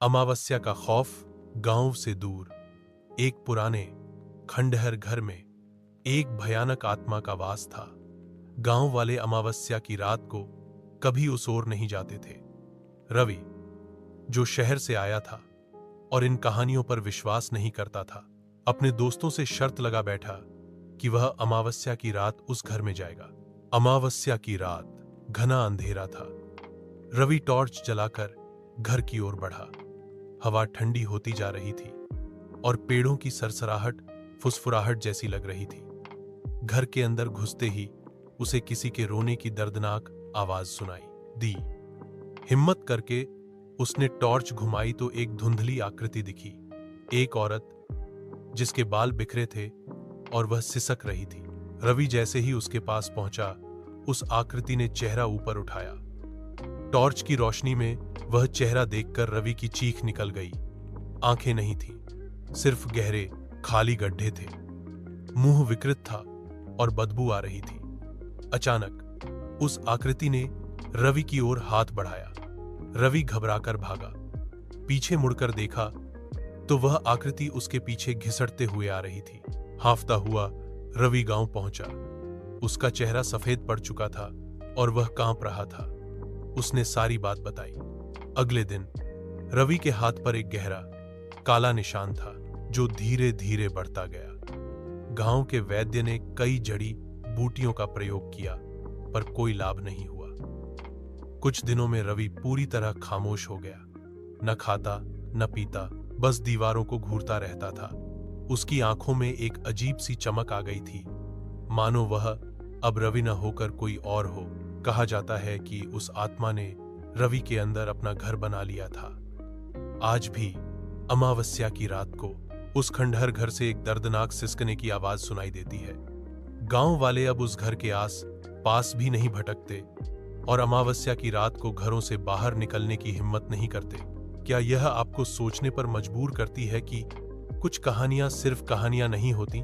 अमावस्या का खौफ गांव से दूर। एक पुराने खंडहर घर में एक भयानक आत्मा का वास था। गांव वाले अमावस्या की रात को कभी उस ओर नहीं जाते थे। रवि, जो शहर से आया था और इन कहानियों पर विश्वास नहीं करता था, अपने दोस्तों से शर्त लगा बैठा कि वह अमावस्या की रात उस घर में जाएगा। अमावस्या की रात, घना अंधेरा था। रवि टॉर्च जलाकर घर की ओर बढ़ा। हवा ठंडी होती जा रही थी और पेड़ों की सरसराहट फुसफुराहट जैसी लग रही थी। घर के अंदर घुसते ही उसे किसी के रोने की दर्दनाक आवाज सुनाई दी। हिम्मत करके उसने टॉर्च घुमाई तो एक धुंधली आकृति दिखी। एक औरत जिसके बाल बिखरे थे और वह सिसक रही थी। रवि जैसे ही उसके पास पहुंचा, उस आकृति ने चेहरा ऊपर उठाया। टॉर्च की रोशनी में वह चेहरा देखकर रवि की चीख निकल गई। आंखें नहीं थीं, सिर्फ गहरे खाली गड्ढे थे। मुंह विकृत था और बदबू आ रही थी। अचानक उस आकृति ने रवि की ओर हाथ बढ़ाया। रवि घबराकर भागा। पीछे मुड़कर देखा तो वह आकृति उसके पीछे घिसटते हुए आ रही थी। हांफता हुआ रवि गांव पहुंचा। उसका चेहरा सफेद पड़ चुका था और वह कांप रहा था। उसने सारी बात बताई। अगले दिन रवि के हाथ पर एक गहरा काला निशान था जो धीरे धीरे बढ़ता गया। गांव के वैद्य ने कई जड़ी बूटियों का प्रयोग किया पर कोई लाभ नहीं हुआ। कुछ दिनों में रवि पूरी तरह खामोश हो गया। न खाता न पीता, बस दीवारों को घूरता रहता था। उसकी आंखों में एक अजीब सी चमक आ गई थी, मानो वह अब रवि न होकर कोई और हो। कहा जाता है कि उस आत्मा ने रवि के अंदर अपना घर बना लिया था। आज भी अमावस्या की रात को उस खंडहर घर से एक दर्दनाक सिसकने की आवाज सुनाई देती है। गांव वाले अब उस घर के आस पास भी नहीं भटकते और अमावस्या की रात को घरों से बाहर निकलने की हिम्मत नहीं करते। क्या यह आपको सोचने पर मजबूर करती है कि कुछ कहानियां सिर्फ कहानियां नहीं होती,